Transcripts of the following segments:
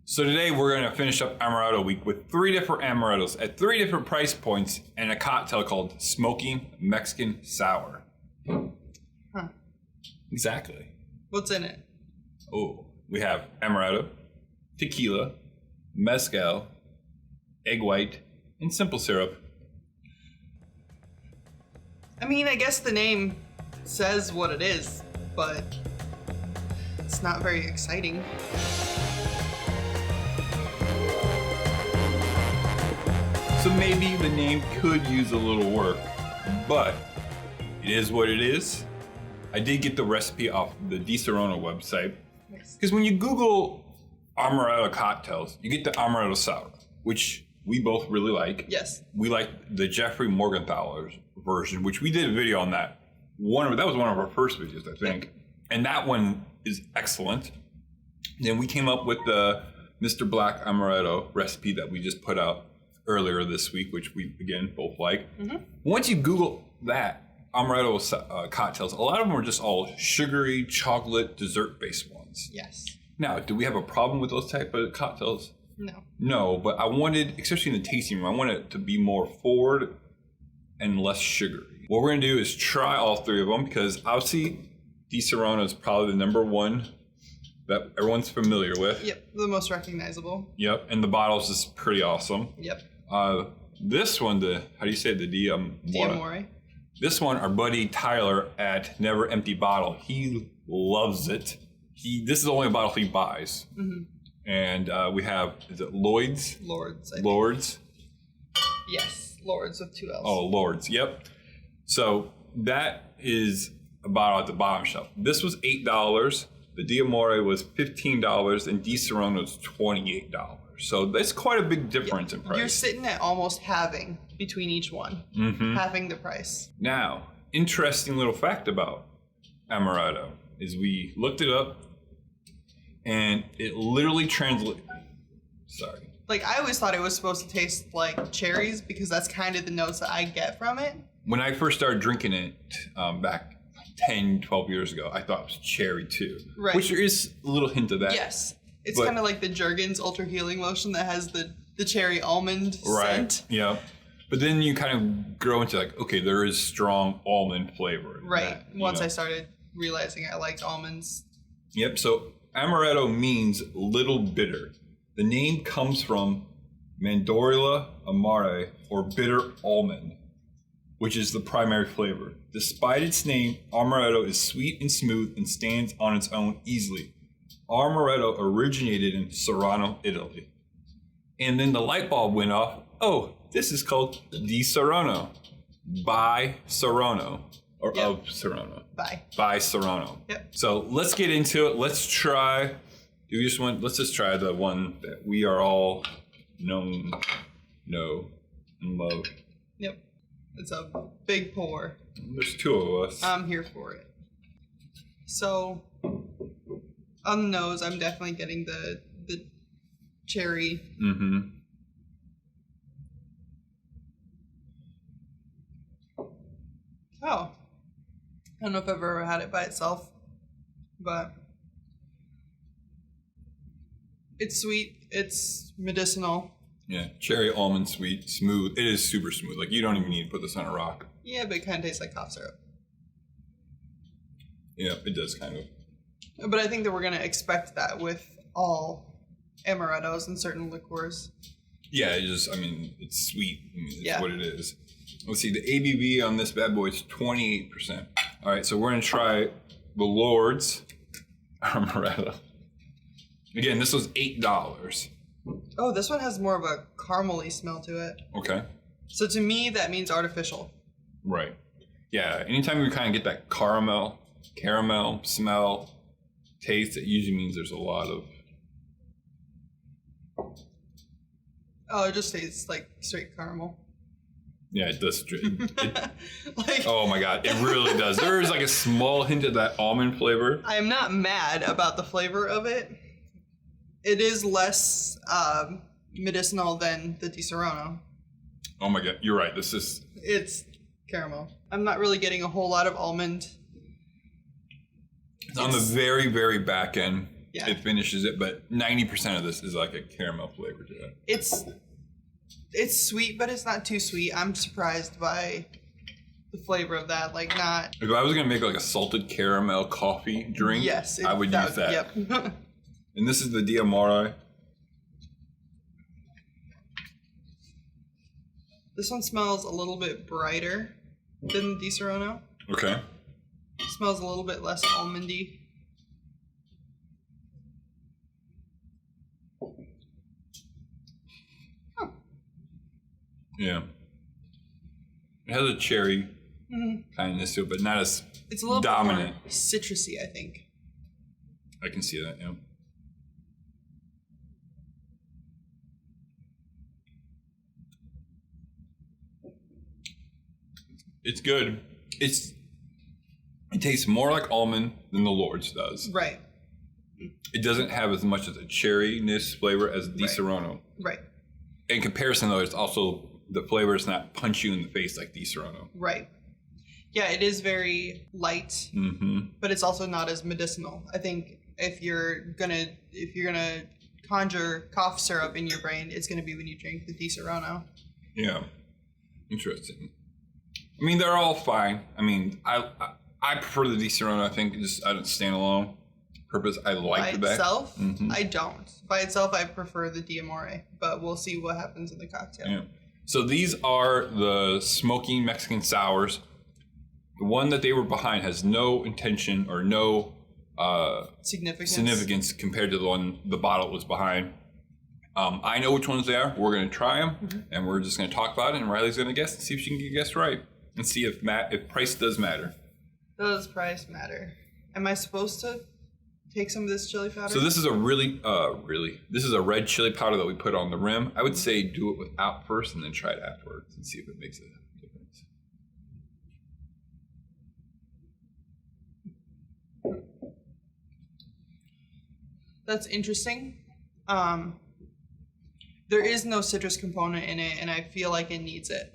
So today we're going to finish up Amaretto week with 3 different Amarettos at 3 different price points and a cocktail called Smoky Mexican Sour. Huh. Exactly. What's in it? Oh, we have Amaretto, tequila, mezcal, egg white, and simple syrup. I mean, I guess the name says what it is, but it's not very exciting. So maybe the name could use a little work, but it is what it is. I did get the recipe off the Disaronno website. Because when you Google Amaretto cocktails, you get the Amaretto Sour, which we both really like. Yes. We like the Jeffrey Morgenthaler's version, which we did a video on that. That was one of our first videos, I think. And that one is excellent. Then we came up with the Mr. Black Amaretto recipe that we just put out earlier this week, which we, again, both like. Mm-hmm. Once you Google that, Amaretto cocktails, a lot of them are just all sugary, chocolate, dessert-based ones. Yes. Now, do we have a problem with those type of cocktails? No. No, but I wanted, especially in the tasting room, I want it to be more forward and less sugary. What we're going to do is try all 3 of them because obviously Disaronno is probably the number 1 that everyone's familiar with. Yep, the most recognizable. Yep, and the bottles is pretty awesome. Yep. This one, how do you say it? The Amore. This one, our buddy Tyler at Never Empty Bottle, he loves it. This is the only bottle he buys. Mm-hmm. And we have, is it Lloyd's? Llord's. Llord's? Yes, Llord's with 2 L's. Oh, Llord's, yep. So that is a bottle at the bottom shelf. This was $8. The D'Amore was $15 and Disaronno was $28. So that's quite a big difference in price. You're sitting at almost halving between each one. Mm-hmm. Halving the price. Now, interesting little fact about Amaretto is we looked it up and it literally translates. Sorry. Like, I always thought it was supposed to taste like cherries because that's kind of the notes that I get from it. When I first started drinking it back 10, 12 years ago, I thought it was cherry too. Right. Which there is a little hint of that. Yes. It's kind of like the Jergens Ultra Healing Lotion that has the cherry almond scent. Yeah. But then you kind of grow into like, okay, there is strong almond flavor. Right. Once I started realizing I liked almonds. Yep. So Amaretto means little bitter. The name comes from Mandorla Amare, or bitter almond, which is the primary flavor. Despite its name, Amaretto is sweet and smooth and stands on its own easily. Amaretto originated in Serrano, Italy. And then the light bulb went off. Oh, this is called Disaronno by Serrano, or of Serrano. By Serrano. Yep. So let's get into it. Let's try. Let's just try the one that we are all know and love. Yep. It's a big pour. There's 2 of us. I'm here for it. So, on the nose, I'm definitely getting the cherry. Mm-hmm. Oh. I don't know if I've ever had it by itself, but it's sweet. It's medicinal. Yeah, cherry almond sweet, smooth. It is super smooth. Like, you don't even need to put this on a rock. Yeah, but it kind of tastes like cough syrup. Yeah, it does kind of. But I think that we're going to expect that with all amarettos and certain liqueurs. Yeah, it's sweet. It's what it is. Let's see, the ABV on this bad boy is 28%. All right, so we're going to try the Llord's Amaretto. Again, this was $8. Oh, this one has more of a caramely smell to it. Okay. So to me, that means artificial. Right. Yeah, anytime you kind of get that caramel smell, taste, it usually means there's a lot of... Oh, it just tastes like straight caramel. Yeah, it does. Oh my God, it really does. There is like a small hint of that almond flavor. I am not mad about the flavor of it. It is less medicinal than the Disaronno. Oh my God, you're right. It's caramel. I'm not really getting a whole lot of almond. It's on the very, very back end. Yeah. It finishes it, but 90% of this is like a caramel flavor to it. It's sweet, but it's not too sweet. I'm surprised by the flavor of that. Like, not. If I was gonna make like a salted caramel coffee drink, Yes, I would use that. Yep. And this is the Amore. This one smells a little bit brighter than the Disaronno. Okay. It smells a little bit less almondy. Yeah. It has a cherry kindness to it, but not as it's a little dominant. bit more citrusy, I think. I can see that, yeah. It's good. It tastes more like almond than the Llord's does. Right. It doesn't have as much of a cherryness flavor as Disaronno. Right. In comparison, though, it's also the flavor is not punch you in the face like Disaronno. Right. Yeah, it is very light, but it's also not as medicinal. I think if you're gonna conjure cough syrup in your brain, it's gonna be when you drink the Disaronno. Yeah, interesting. I mean, they're all fine. I mean, I prefer the Disaronno. I think just I don't stand alone. Purpose I like by itself. I don't. By itself, I prefer the Amore, but we'll see what happens in the cocktail. Yeah. So these are the smoky Mexican sours. The one that they were behind has no intention or no significance compared to the one the bottle was behind. I know which ones they are. We're going to try them, and we're just going to talk about it. And Riley's going to guess and see if she can get guessed right, and see if price does matter. Does price matter? Am I supposed to take some of this chili powder? So this is a this is a red chili powder that we put on the rim. I would say do it without first, and then try it afterwards, and see if it makes a difference. That's interesting. There is no citrus component in it, and I feel like it needs it.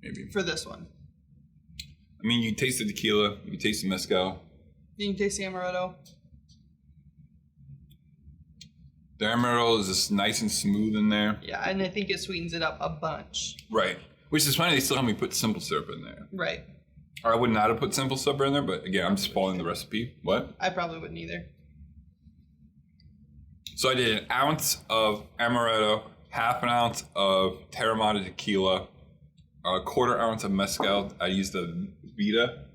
Maybe. For this one. I mean, you taste the tequila, you taste the mezcal. You can taste the Amaretto. The Amaretto is just nice and smooth in there. Yeah, and I think it sweetens it up a bunch. Right. Which is funny, they still have me put simple syrup in there. Right. Or I would not have put simple syrup in there, but again, I'm just following the recipe. What? I probably wouldn't either. So I did an ounce of Amaretto, half an ounce of Terramana tequila, a quarter ounce of mezcal. I used the Vita,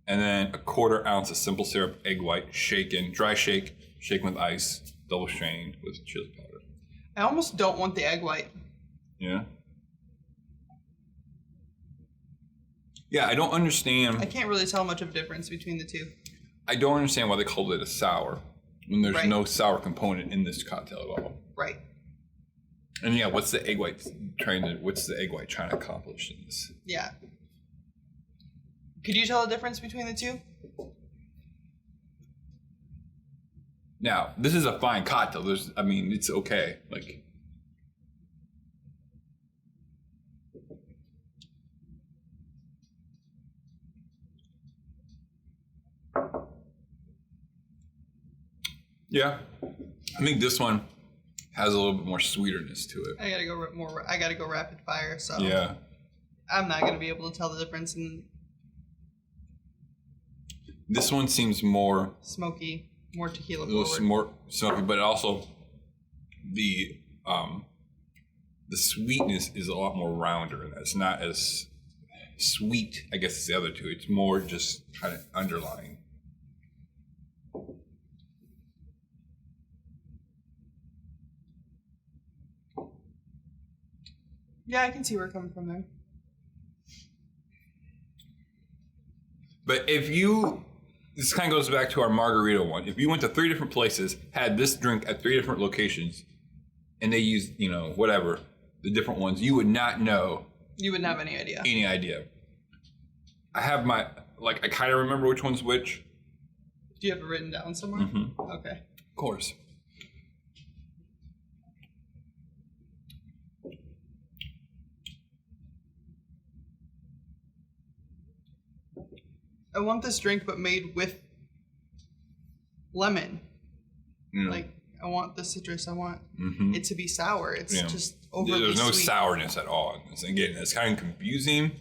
and then a quarter ounce of simple syrup, egg white, shaken, dry shake, shaken with ice, double strained with chili powder. I almost don't want the egg white. Yeah? Yeah, I don't understand. I can't really tell much of a difference between the two. I don't understand why they called it a sour when there's no sour component in this cocktail at all. Right. And yeah, what's the egg white trying to accomplish in this? Yeah. Could you tell the difference between the two? Now, this is a fine cocktail. It's okay. Like, yeah, I think this one has a little bit more sweeterness to it. I gotta go rapid fire, so Yeah. I'm not gonna be able to tell the difference in This one seems more smoky, more tequila a little forward. more smoky, but also the sweetness is a lot more rounder, and it's not as sweet, I guess, as the other two. It's more just kind of underlying. Yeah, I can see where you're coming from there. But this kind of goes back to our margarita one. If you went to 3 different places, had this drink at 3 different locations, and they used, whatever, the different ones, you would not know. You wouldn't have any idea. I have I kind of remember which one's which. Do you have it written down somewhere? Mm-hmm. Okay. Of course. I want this drink, but made with lemon. Like, I want the citrus. I want it to be sour. It's just overly There's no sweet. sourness at all. Again, it's kind of confusing.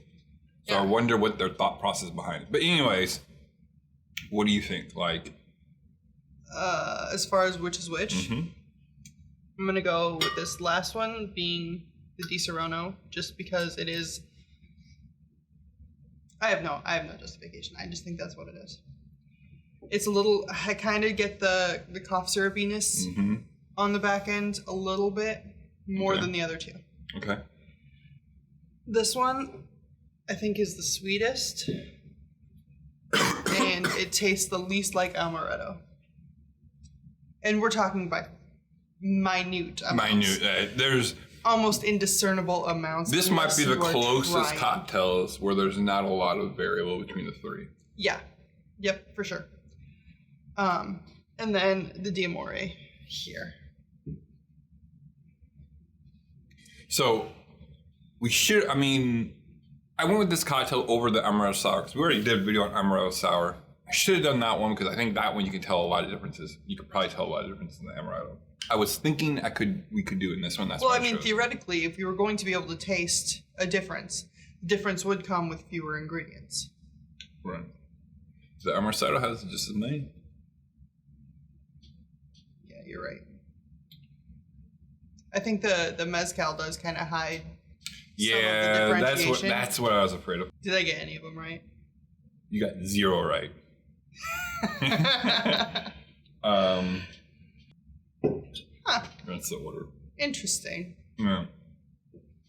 So I wonder what their thought process behind it. But anyways, what do you think? Like, as far as which is which, I'm gonna go with this last one being the Disaronno, just because it is. I have no justification. I just think that's what it is. It's a little. I kind of get the cough syrupiness on the back end a little bit more than the other two. Okay. This one, I think, is the sweetest, and it tastes the least like Amaretto. And we're talking by minute amounts. There's almost indiscernible amounts. This might be the closest cocktails where there's not a lot of variable between the three. Yeah. Yep, for sure. And then the Amore here. So we should. I mean, I went with this cocktail over the Amaretto Sour because we already did a video on Amaretto Sour. I should have done that one because I think that one you can tell a lot of differences. You could probably tell a lot of differences in the Amaretto. I was thinking we could do it in this one. That's well, I mean, theoretically, if you were going to be able to taste a difference, the difference would come with fewer ingredients. Right. The Amaretto has just as many. Yeah, you're right. I think the mezcal does kind of hide. Yeah, some of the differentiation. that's what I was afraid of. Did I get any of them right? You got 0 right. That's the order. Interesting. Yeah.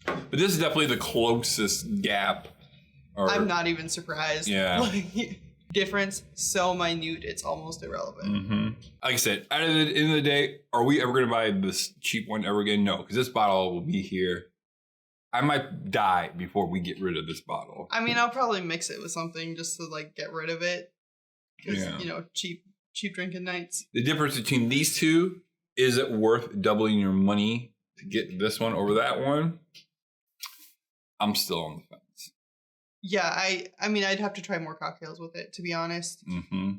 But this is definitely the closest gap. I'm not even surprised. Yeah. Like, difference so minute, it's almost irrelevant. Like I said, at the end of the day, are we ever going to buy this cheap one ever again? No, because this bottle will be here. I might die before we get rid of this bottle. I mean, I'll probably mix it with something just to like get rid of it. Because, cheap drinking nights. The difference between these two, is it worth doubling your money to get this one over that one? I'm still on the fence. Yeah, I mean, I'd have to try more cocktails with it, to be honest.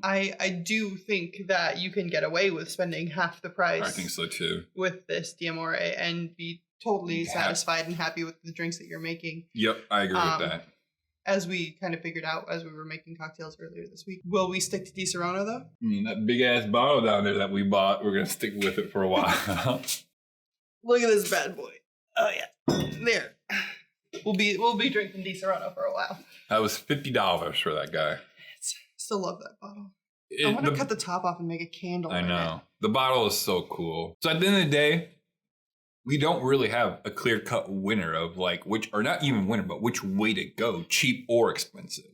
I do think that you can get away with spending half the price. I think so too. With this Amore and be totally satisfied and happy with the drinks that you're making. Yep, I agree with that. As we kind of figured out as we were making cocktails earlier this week. Will we stick to Disaronno though? I mean, that big ass bottle down there that we bought, we're gonna stick with it for a while. Look at this bad boy. Oh yeah, there. We'll be drinking Disaronno for a while. That was $50 for that guy. Still love that bottle. I want to cut the top off and make a candle. I know. The bottle is so cool. So at the end of the day, we don't really have a clear-cut winner of like which, or not even winner, but which way to go, cheap or expensive.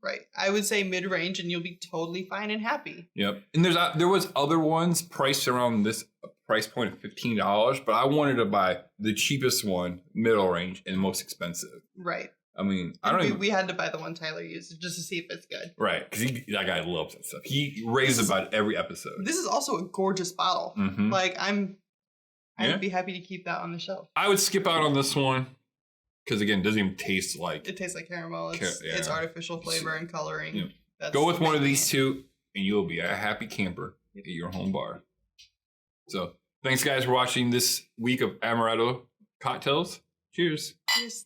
Right. I would say mid-range and you'll be totally fine and happy. Yep. And there was other ones priced around this price point of $15, but I wanted to buy the cheapest one, middle range, and most expensive. Right. I mean, we had to buy the one Tyler used just to see if it's good. Right, because that guy loves that stuff. He raves about every episode. This is also a gorgeous bottle. Like, I'd be happy to keep that on the shelf. I would skip out on this one because, again, it doesn't even taste like... It tastes like caramel. It's artificial flavor and coloring. Yeah. Go with one of these two, and you'll be a happy camper at your home bar. So, thanks, guys, for watching this week of Amaretto Cocktails. Cheers. Cheers.